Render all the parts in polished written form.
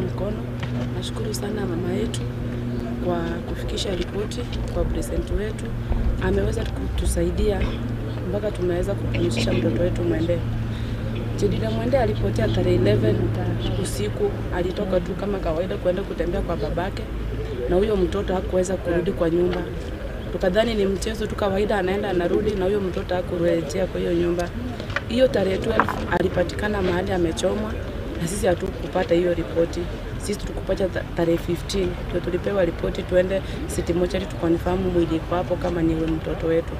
mkono. Nashukuru sana mama yetu kwa kufikisha ripoti kwa president wetu. Ameweza kutusaidia mpaka tumeweza kupumzisha mtoto wetu Mwende. Jedidah Mwende alipotea tarehe 11 usiku. Alitoka tu kama kawaida kwenda kutembea kwa babake, na huyo mtoto hakuweza kurudi kwa nyumba. Tukadhani ni mchezo tu kawaida, anaenda anarudi, na huyo mtoto hakurejea kwa hiyo nyumba. Hiyo tarehe 12 alipatikana mahali amechomwa, na sisi hatukupata hiyo ripoti. Sisi tukupata tarehe 15 ndio tulipewa ripoti tuende City Mortuary tukonfahamu mwili kwa hapo kama ni mtoto wetu.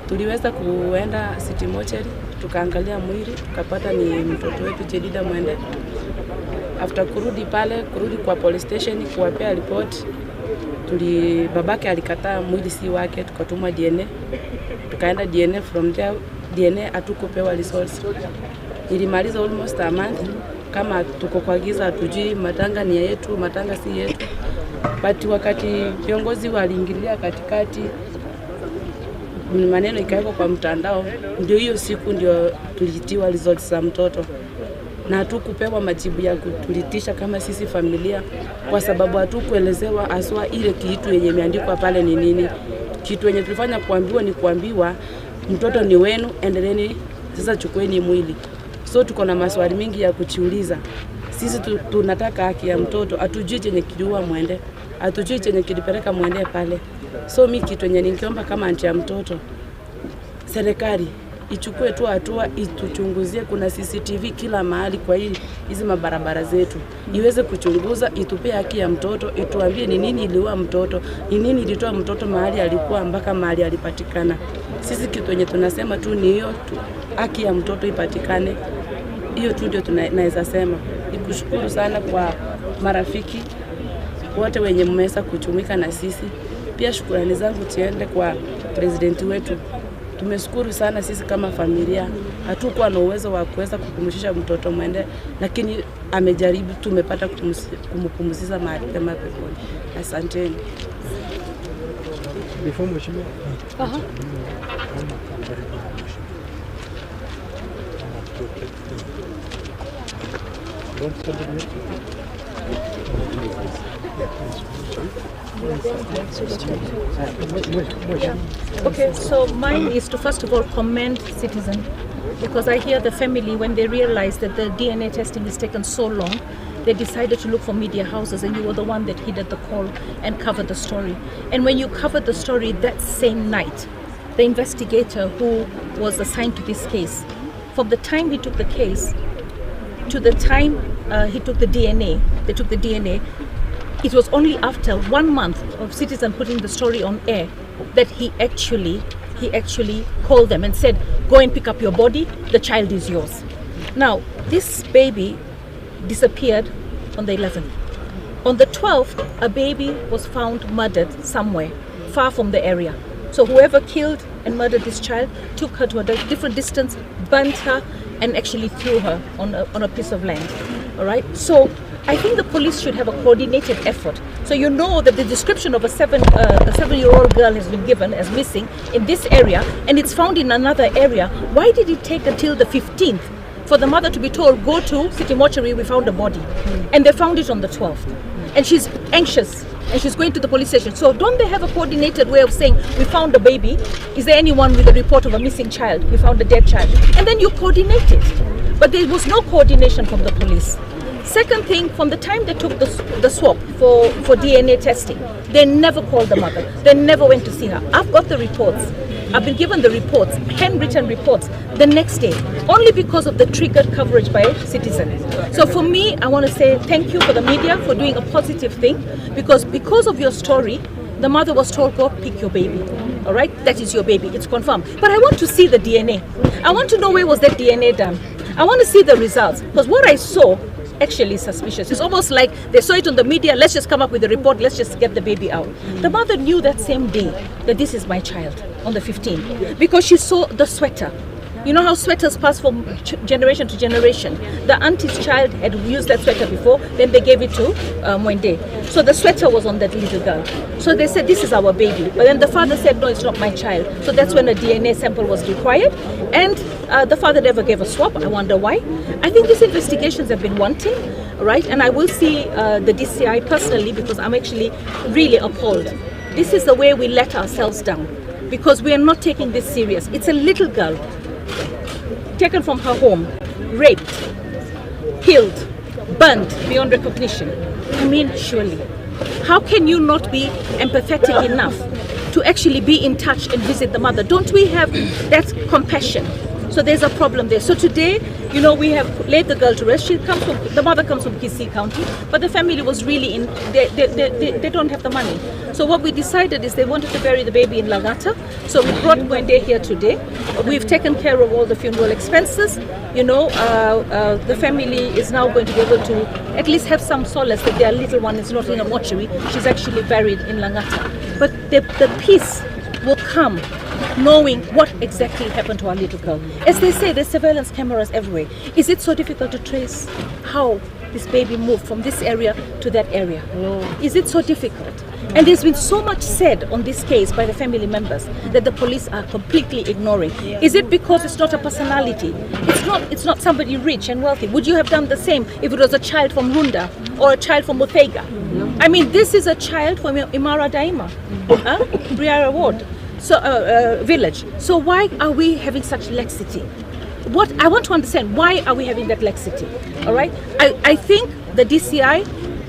Tuliweza kuenda City Mortuary tukaangalia mwili, tukapata ni mtoto wetu Jedidah Mwende. After kurudi kwa police station kuwapea report, babake alikataa mwili si wake, tukatuma DNA. Tukaenda DNA, from there DNA hatukupewa results. Ilimaliza almost a month kama tuko kwa giza, hatujui matanga ni yetu, matanga si yetu. But wakati viongozi waliingilia katikati, maneno ikawekwa kwa mtandao, ndio hiyo siku ndio tulitiwa results za mtoto, na hatukupewa majibu ya kutulitisha kama sisi familia, kwa sababu hatukuelezewa aswa ile kitu yenye imeandikwa pale ni nini. Kitu yenye tulifanya kuambiwa ni kuambiwa mtoto ni wenu, endeleeni sasa, chukueni mwili. So tuko na maswali mingi ya kujiuliza. Sisi tunataka haki ya mtoto, hatujui chenye kiliua Mwende, hatujui chenye kilipeleka Mwende pale. So mimi kitu yenye ningeomba kama anti ya mtoto, serikali ichukue tu hatua, ituchunguzie. Kuna CCTV kila mahali kwa hizi mabarabara zetu, iweze kuchunguza, itupee haki ya mtoto, ituambie ni nini iliua mtoto, ni nini ilitoa mtoto mahali alikuwa mpaka mahali alipatikana. Sisi kitu yenye tunasema tu ni hiyo tu, haki ya mtoto ipatikane. Hiyo tu ndio tunaweza sema. Nikushukuru sana kwa marafiki wote wenye mmeweza kuchumika na sisi. Pia shukrani zangu tiende kwa president wetu. Tumeshukuru sana sisi kama familia. Hatukuwa na uwezo wa kuweza kupumzisha mtoto Mwende, lakini amejaribu, tumepata kumpumzisha mahali pema peponi. Asanteni. Okay, so mine is to first of all commend Citizen, because I hear the family, when they realized that the DNA testing is taken so long, they decided to look for media houses, and you were the one that heeded the call and covered the story. And when you covered the story that same night, the investigator who was assigned to this case, from the time he took the case to the time he took the DNA, they took the DNA, it was only after 1 month of Citizen putting the story on air that he actually called them and said, go and pick up your body, the child is yours. Now, this baby disappeared on the 11th. On the 12th, a baby was found murdered somewhere far from the area. So whoever killed and murdered this child took her to a different distance, burnt her, and actually threw her on a piece of land. All right. So I think the police should have a coordinated effort. So you know that the description of a 7-year-old girl has been given as missing in this area, and it's found in another area. Why did it take until the 15th for the mother to be told, go to City Mortuary, we found a body? And they found it on the 12th. And she's anxious, and she's going to the police station. So don't they have a coordinated way of saying, we found a baby, is there anyone with a report of a missing child, we found a dead child? And then you coordinate it. But there was no coordination from the police. Second thing, from the time they took the swab for DNA testing, they never called the mother. They never went to see her. I've got the reports. I've been given the reports, handwritten reports, the next day, only because of the triggered coverage by Citizen. So for me, I want to say thank you for the media for doing a positive thing, because of your story, the mother was told, go pick your baby. All right, that is your baby, it's confirmed. But I want to see the DNA. I want to know where was that DNA done. I want to see the results, because what I saw actually suspicious. It's almost like they saw it on the media, let's just come up with a report, let's just get the baby out. The mother knew that same day that this is my child on the 15th, because she saw the sweater. You know how sweaters pass from generation to generation. The auntie's child had used that sweater before, then they gave it to Mwende. So the sweater was on that little girl. So they said, this is our baby. But then the father said, no, it's not my child. So that's when a DNA sample was required. And the father never gave a swab. I wonder why. I think these investigations have been wanting. right? And I will see the DCI personally, because I'm actually really appalled. This is the way we let ourselves down, because we are not taking this serious. It's a little girl taken from her home, raped, killed, burnt beyond recognition. I mean, surely, how can you not be empathetic enough to actually be in touch and visit the mother? Don't we have that compassion? So there's a problem there. So today, you know, we have laid the girl to rest. The mother comes from Kisii County, but the family was really in, they don't have the money. So what we decided is they wanted to bury the baby in Langata. So we brought Mwende here today. We've taken care of all the funeral expenses. You know, the family is now going to be able to at least have some solace that their little one is not in a mortuary. She's actually buried in Langata. But the peace will come knowing what exactly happened to our little girl. As they say, there's surveillance cameras everywhere. Is it so difficult to trace how this baby moved from this area to that area? No. Is it so difficult? And there's been so much said on this case by the family members that the police are completely ignoring. Is it because it's not a personality? It's not somebody rich and wealthy. Would you have done the same if it was a child from Runda or a child from Muthaiga? I mean, this is a child from Imara Daima, Briara Ward. So village. So why are we having such laxity? What I want to understand, why are we having that laxity? All right. I think the DCI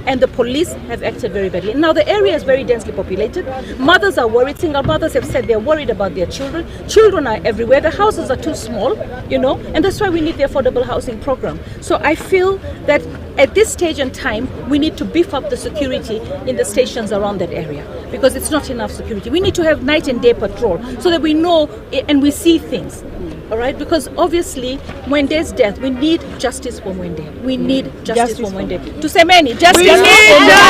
and the police have acted very badly. Now the area is very densely populated. Mothers are worried. Single mothers have said they're worried about their children. Children are everywhere. The houses are too small, you know, and that's why we need the affordable housing program. So I feel that at this stage in time, we need to beef up the security in the stations around that area, because it's not enough security. We need to have night and day patrol so that we know and we see things. All right, because obviously, when there's death, we need justice for Mwende. We need justice for Mwende. To say many, justice for Mwende.